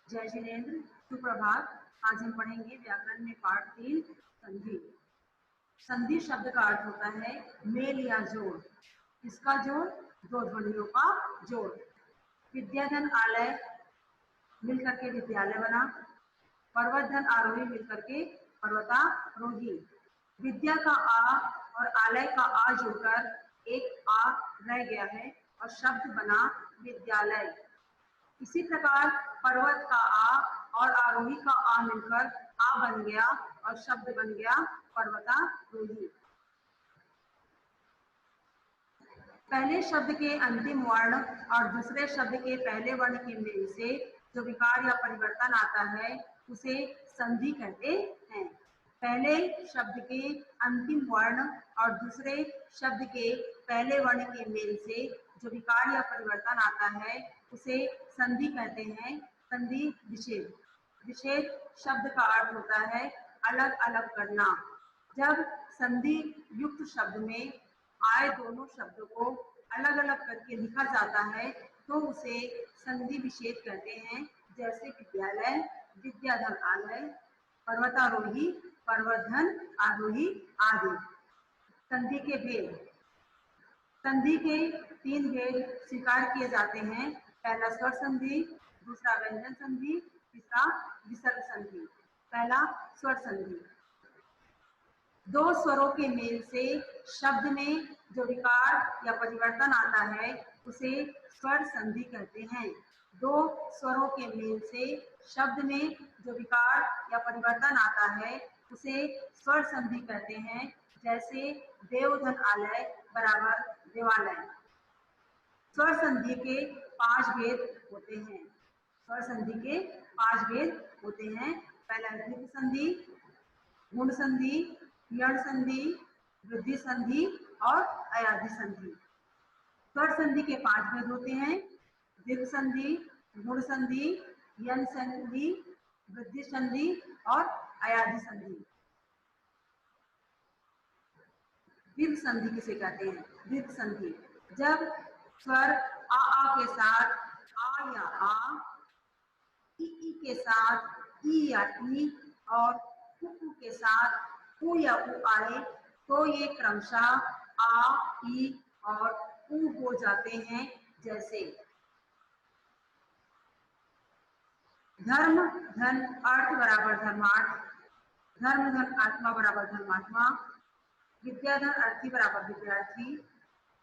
जय जिनेन्द्र, सुप्रभात। आज हम पढ़ेंगे व्याकरण में पाठ 3 संधि। संधि शब्द का अर्थ होता है मेल या जोड़। इसका जोड़? दो ध्वनियों का जोड़। विद्याधन आलय मिलकर के विद्यालय बना। पर्वतधन आरोही मिलकर के पर्वतारोही। विद्या का आ और आलय का आ जुड़कर एक आ रह गया है और शब्द बना विद्यालय। इसी प्रकार पर्वत का आ और आरोही का आ मिलकर आ बन गया और शब्द बन गया पर्वतारोही। पहले शब्द के अंतिम वर्ण और दूसरे शब्द के पहले वर्ण के मेल से जो विकार या परिवर्तन आता है उसे संधि कहते हैं। पहले शब्द के अंतिम वर्ण और दूसरे शब्द के पहले वर्ण के मेल से जो विकार या परिवर्तन आता है उसे संधि कहते हैं। संधि विच्छेद। विच्छेद शब्द का अर्थ होता है अलग अलग करना। जब संधि युक्त शब्द में आए दोनों शब्दों को अलग अलग करके लिखा जाता है तो उसे संधि विच्छेद कहते हैं। जैसे विद्यालय, विद्याधन आलय, पर्वतारोही, पर्वतधन आरोही आदि। संधि के भेद। संधि के 3 भेद स्वीकार किए जाते हैं। पहला स्वर संधि, दूसरा व्यंजन संधि, तीसरा विसर्ग संधि। पहला स्वर संधि। दो स्वरों के मेल से शब्द में जो विकार या परिवर्तन आता है उसे स्वर संधि कहते हैं। दो स्वरों के मेल से शब्द में जो विकार या परिवर्तन आता है उसे स्वर संधि कहते हैं। जैसे देवधन आलय बराबर देवालय। स्वर संधि के 5 भेद होते हैं। स्वर संधि के 5 भेद होते हैं। पहला द्वित्व संधि, गुण संधि, यण संधि, वृद्धि संधि और अयाधि संधि। स्वर संधि के 5 भेद होते हैं। द्वित्व संधि, गुण संधि, यण संधि, वृद्धि संधि और अयाधि संधि। द्वित्व संधि किसे कहते हैं? द्वित्व संधि जब स्वर आ के साथ आ या आ, ई के साथ ई या ई और उ के साथ उ या उ आए तो ये क्रमशः आ, ई और उ हो जाते हैं। जैसे धर्म धन अर्थ बराबर धर्मार्थ, धर्म धन आत्मा बराबर धर्मात्मा, विद्याधन अर्थी बराबर विद्यार्थी,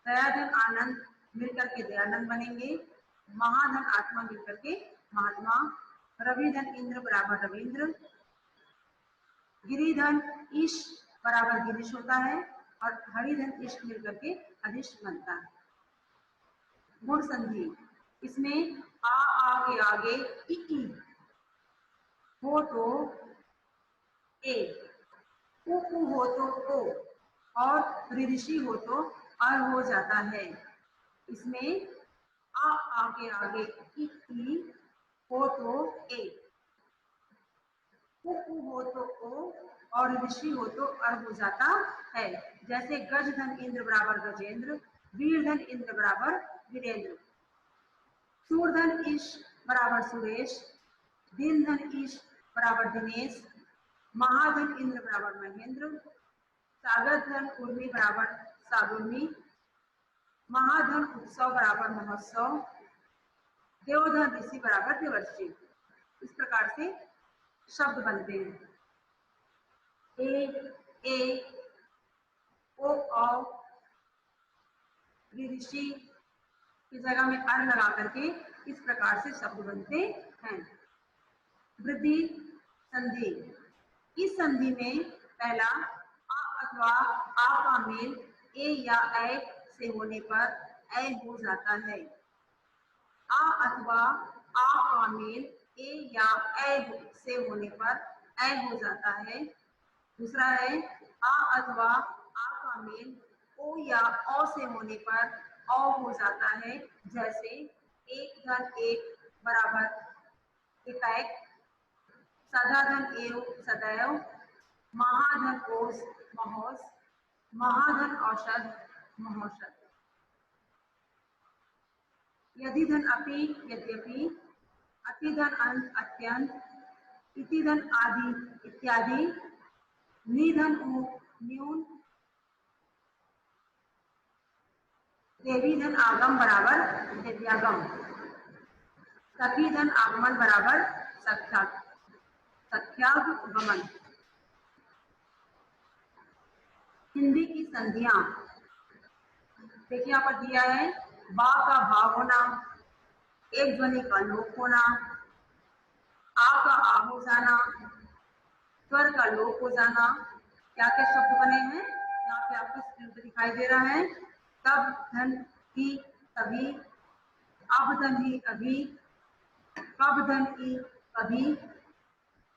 दयाधन आनंद मिलकर के दयानंद बनेंगे, महाधन आत्मा मिलकर के महात्मा, रविधन इंद्र बराबर रविंद्र, गिरिधन ईश बराबर गिरीश होता है और हरिधन इष्ट मिलकर के अधिष्ट बनता है। गुण संधि। इसमें आ के आगे ई हो तो ए, उ हो तो ओ और ऋषि हो तो अ हो जाता है। इसमें आ के आगे ई हो तो ए, उ हो तो ओ और ऋषि हो तो अर हो जाता है। जैसे गजधन इंद्र बराबर गजेंद्र, वीरधन इंद्र बराबर वीरेंद्र, सूरधन ईश बराबर सुरेश, दीनधन ईश बराबर दिनेश, महाधन इंद्र बराबर महेंद्र, सागर धन उर्मी बराबर सागुर्मी, महाधन उत्सव बराबर महोत्सव, देवधन ऋषि बराबर देवर्षि। इस प्रकार से शब्द बनते हैं। ए ओ ऋषि की जगह में अर लगा करके इस प्रकार से शब्द बनते हैं। वृद्धि संधि। इस संधि में पहला आ अथवा आ का मेल ए या ऐ से होने पर ऐ हो जाता है। आ अथवा आ का मेल ए या ऐ से होने पर ऐ हो जाता है। दूसरा है आ अथवा आ का मेल ओ या औ से होने पर औ हो जाता है। जैसे एक धन एक बराबर एकाएक, सदाधन एव सदैव, महाधन ओस महोस, महाधन औषध महोषध। यदि धन अपि यद्यपि, अति धन अंत अत्यंत, इति धन आदि इत्यादि, निधन उ न्यून, देवी धन आगम बराबर दिव्यागम, सखी धन आगमन बराबर सख्यागमन। हिंदी की संधियां देखिए यहाँ पर दिया है, बा का भाव होना, एक ध्वनि का लोप होना, आ का आ हो जाना, स्वर का लोप हो जाना। क्या क्या शब्द बने हैं यहाँ पे आपको स्क्रीन पे दिखाई दे रहा है। तब धन ही तभी, अब धन ही अभी, कब धन ही कभी,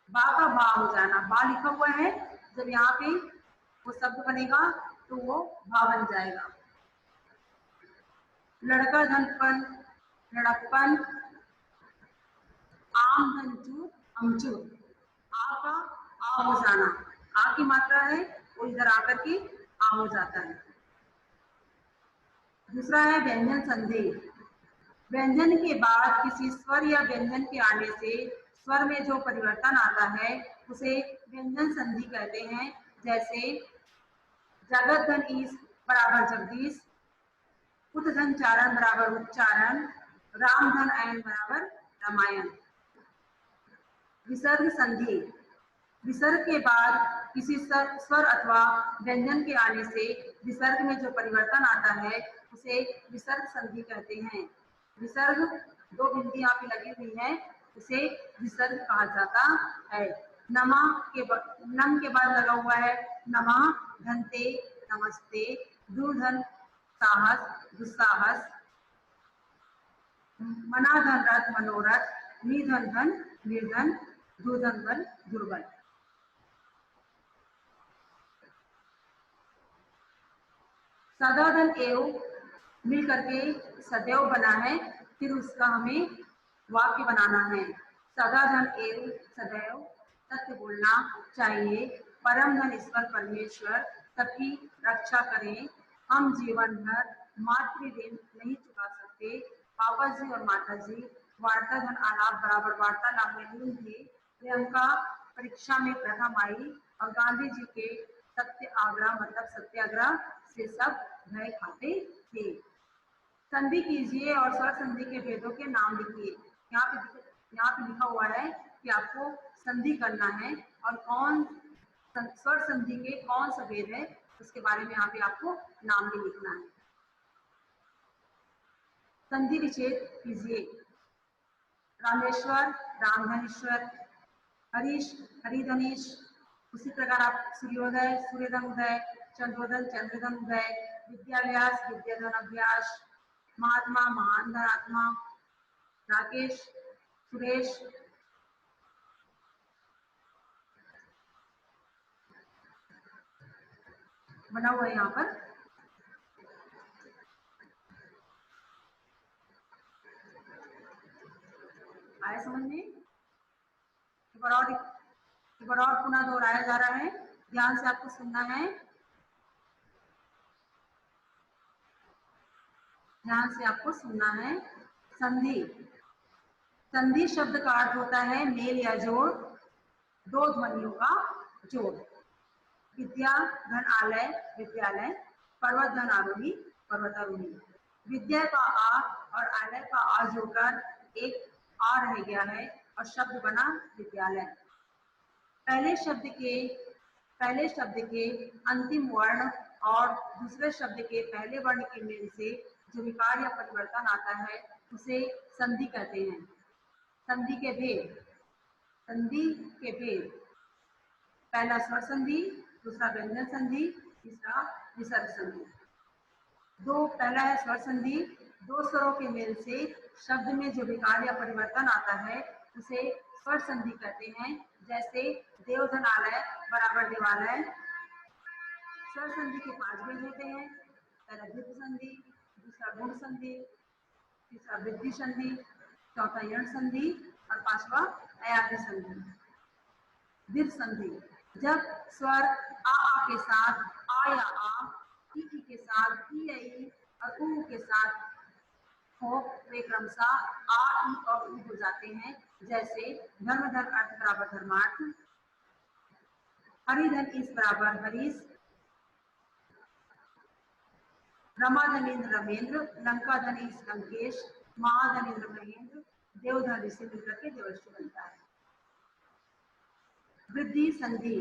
बा का बा हो जाना, बा लिखा हुआ है, जब यहाँ पे वो शब्द बनेगा तो वो भा बन जाएगा। लड़का धनपन, लड़कपन, आम धनचूर, अमचूर, आ का आ हो जाना, आ की मात्रा है वो इधर आकर के आ हो जाता है। दूसरा है व्यंजन संधि। व्यंजन के बाद किसी स्वर या व्यंजन के आने से स्वर में जो परिवर्तन आता है उसे व्यंजन संधि कहते हैं। जैसे जगत धन ईस बराबर जगदीश, उत धन चारण बराबर उच्चारण, राम धन आयन बराबर रामायण। विसर्ग संधि। विसर्ग के बाद किसी स्वर अथवा व्यंजन के आने से विसर्ग में जो परिवर्तन आता है उसे विसर्ग संधि कहते हैं। विसर्ग दो बिंदी यहाँ पे लगी हुई है, उसे विसर्ग कहा जाता है। नमा के नम के बाद लगा हुआ है नमः, धनते, नमस्ते, दुर्धन साहस, दुस्साहस, मना धन रथ, मनोरथ, निधन धन निर्धन, दुर्धन बल दुर्बल। सदा धन एव मिल करके सदैव बना है, फिर उसका हमें वाक्य बनाना है। सदा धन एव सदैव, सत्य बोलना चाहिए, परम धन ईश्वर परमेश्वर, सबकी रक्षा करें, हम जीवन भर मातृ ऋण नहीं चुका सकते, पापा जी और माता जी, वार्ता धन आलाप बराबर वार्तालाप में लीन थे, प्रियंका परीक्षा में प्रथम आई और गांधी जी के सत्याग्रह मतलब सत्याग्रह से सब भय खाते थे। संधि कीजिए और स्वर संधि के भेदों के नाम लिखिए। यहाँ पे लिखा हुआ है कि आपको संधि करना है और कौन स्वर संधि के कौन सा भेद है उसके बारे में यहाँ पे आपको नाम भी लिखना है। संधि विच्छेद कीजिए। रामेश्वर, रामधनेश्वर, हरीश, हरिधनीश। उसी प्रकार आप सूर्योदय, सूर्यधन उदय, चंद्रोदय, चंद्रधन उदय, विद्याभ्यास, विद्याधन अभ्यास, महात्मा, महान धन आत्मा, राकेश, सुरेश, बना हुआ है यहाँ पर। आया समझ में? एक बार और पुनः दोहराया जा रहा है, ध्यान से आपको सुनना है, ध्यान से आपको सुनना है। संधि। संधि शब्द का अर्थ होता है मेल या जोड़, दो ध्वनियों का जोड़। विद्या धन आलय, विद्यालय, पर्वत धन आरोही, पर्वतारोही। विद्या का आ और आलय का आ जोड़कर एक आ रह गया है और शब्द बना विद्यालय। पहले शब्द के अंतिम वर्ण और दूसरे शब्द के पहले वर्ण के मेल से जो विकार या परिवर्तन आता है उसे संधि कहते हैं। संधि के भेद। संधि के भेद, पहला स्वर संधि, दूसरा व्यंजन संधि, तीसरा विसर्ग संधि। पहला है स्वर संधि। दो स्वरों के मेल से शब्द में जो विकार या परिवर्तन आता है उसे स्वर संधि कहते हैं। जैसे देवधनालय बराबर देवालय। स्वर संधि के 5 भेद होते हैं। पहला द्वित्व संधि, दूसरा गुण संधि, तीसरा वृद्धि संधि, चौथा यण संधि और 5वां अयाज्य संधि। द्वित्व संधि, जब स्वर आ के साथ आ या आ, ई के साथ ई या ई और उ के साथ हो वे क्रमशः आ, ई और उ हो जाते हैं, जैसे धर्म धन अर्थ बराबर धर्मार्थ, हरिधन ईश बराबर हरीश, रमाधन इंद्र रमेंद्र, लंका धन ईश लंकेश, महाधन इंद्र महेंद्र, देवधन ऋषि मिलकर के देवर्षि बनता है। वृद्धि संधि,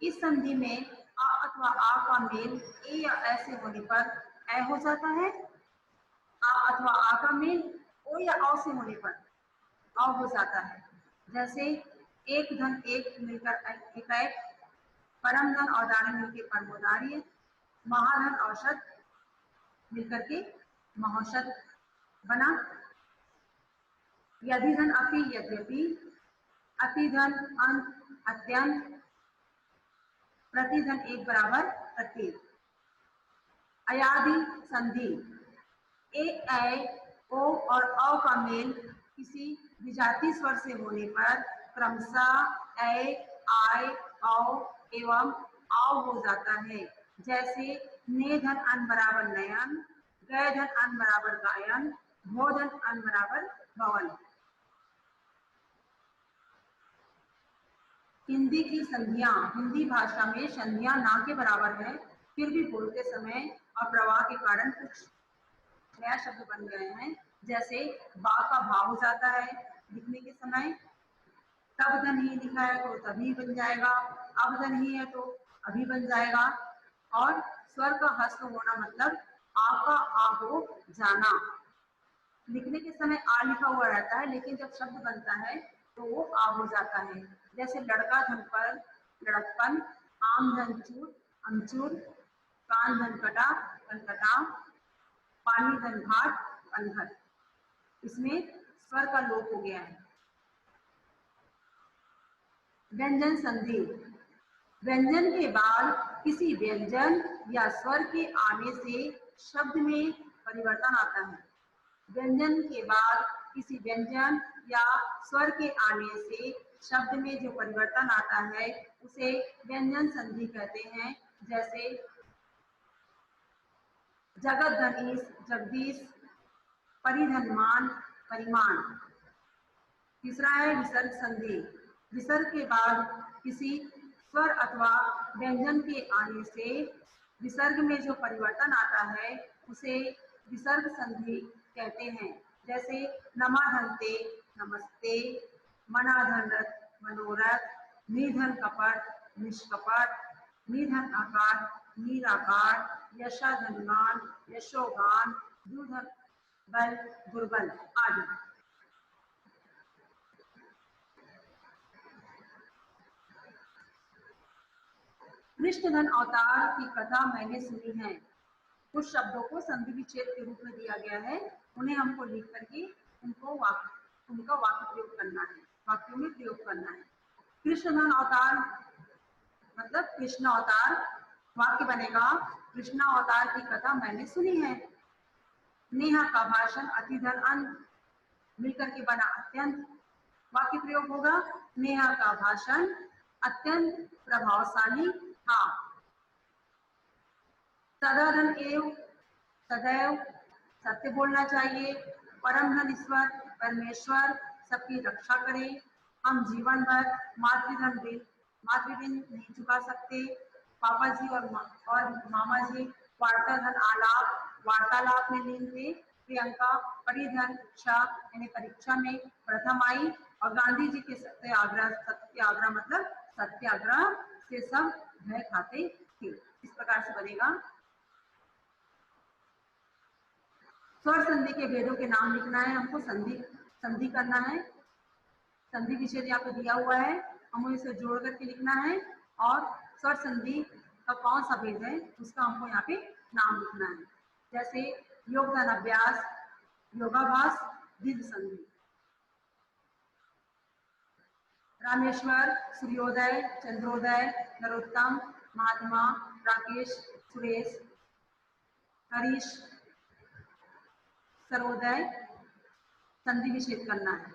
इस संधि में आ अथवा आ का मेल ए या ऐसे होने पर ए हो जाता है। आ अथवा आ का मेल ओ या औ से होने पर औ हो जाता है। जैसे एक धन एक मिलकर एक, परम धन औदार्य मिलकर परमोदार्य, महाधन औषध मिलकर के महौषध बना। यदि धन अपि यद्यपि, अतिधन अंत अत्यंत, प्रतिधन एक बराबर प्रत्येक। अयादि संधि, ए ओ और औ का मेल किसी विजातीय स्वर से होने पर क्रमशः ए आय औ एवं आओ हो जाता है। जैसे ने धन अन बराबर नयन, गय धन अन बराबर गायन, भो धन अन बराबर भवन। हिंदी की संधियां, हिंदी भाषा में संधियां ना के बराबर है, फिर भी बोलते समय और प्रवाह के कारण कुछ नया शब्द बन गए हैं। जैसे बा का भाव हो जाता है लिखने के समय, तब धन ही लिखा है तो तभी बन जाएगा, अब धन ही है तो अभी बन जाएगा। और स्वर का हस्व होना मतलब आ का आ हो जाना। लिखने के समय आ लिखा हुआ रहता है, लेकिन जब शब्द बनता है तो वो आ हो जाता है। जैसे लड़का धन पर लड़कपन, आम धन चूर अमचूर, कान धन कटा कनकटा, पानी धन घाट पनघट। इसमें स्वर का लोप हो गया है। व्यंजन संधि, व्यंजन के बाद किसी व्यंजन या स्वर के आने से शब्द में परिवर्तन आता है। व्यंजन के बाद किसी व्यंजन या स्वर के आने से शब्द में जो परिवर्तन आता है उसे व्यंजन संधि कहते हैं। जैसे जगत धनीश जगदीश, परिधनमान परिमाण। तीसरा है विसर्ग संधि, विसर्ग के बाद किसी स्वर अथवा व्यंजन के आने से विसर्ग में जो परिवर्तन आता है उसे विसर्ग संधि कहते हैं। जैसे नमाधनते नमस्ते, मनाधनरथ मनोरथ, निधन कपट निष्कपट, निधन आकार निराकार, यशाधनगान यशोगान, दुर्धन बल दुर्बल आदि। कृष्णधन अवतार की कथा मैंने सुनी है। कुछ शब्दों को संधि विच्छेद के रूप में दिया गया है, उन्हें हमको लिख करके उनका वाक्य प्रयोग करना है, वाक्यों में प्रयोग करना है। कृष्णधन अवतार मतलब कृष्ण अवतार, वाक्य बनेगा कृष्ण अवतार की कथा मैंने सुनी है। नेहा का भाषण अतिधन अंत मिलकर के बना अत्यंत, वाक्य प्रयोग होगा नेहा का भाषण अत्यंत प्रभावशाली था। सदाधन एव सदैव सत्य बोलना चाहिए। परम धन ईश्वर परमेश्वर सबकी रक्षा करे। हम जीवन भर मातृ ऋण नहीं चुका सकते। पापा जी और मामा जी वार्ताधन आलाप वार्तालाप में लीन थे। प्रियंका परिधन शिक्षा यानी परीक्षा में प्रथम आई और गांधी जी के सत्याग्रह मतलब सत्याग्रह से सब भय खाते थे। इस प्रकार से बनेगा। स्वर संधि के भेदों के नाम लिखना है हमको, संधि करना है। संधि विच्छेद यहाँ पे दिया हुआ है, हमें इसे जोड़ करके लिखना है और स्वर संधि का कौन सा भेद है उसका हमको यहाँ पे नाम लिखना है। जैसे योगदान अभ्यास, योगाभास, दीर्घ संधि। रामेश्वर, सूर्योदय, चंद्रोदय, नरोत्तम, महात्मा, राकेश, सुरेश, हरीश, सर्वोदय। संधि विच्छेद करना है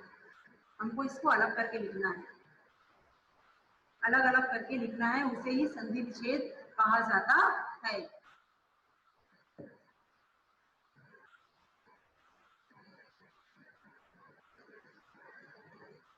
हमको, इसको अलग करके लिखना है, अलग अलग करके लिखना है, उसे ही संधि विच्छेद कहा जाता है।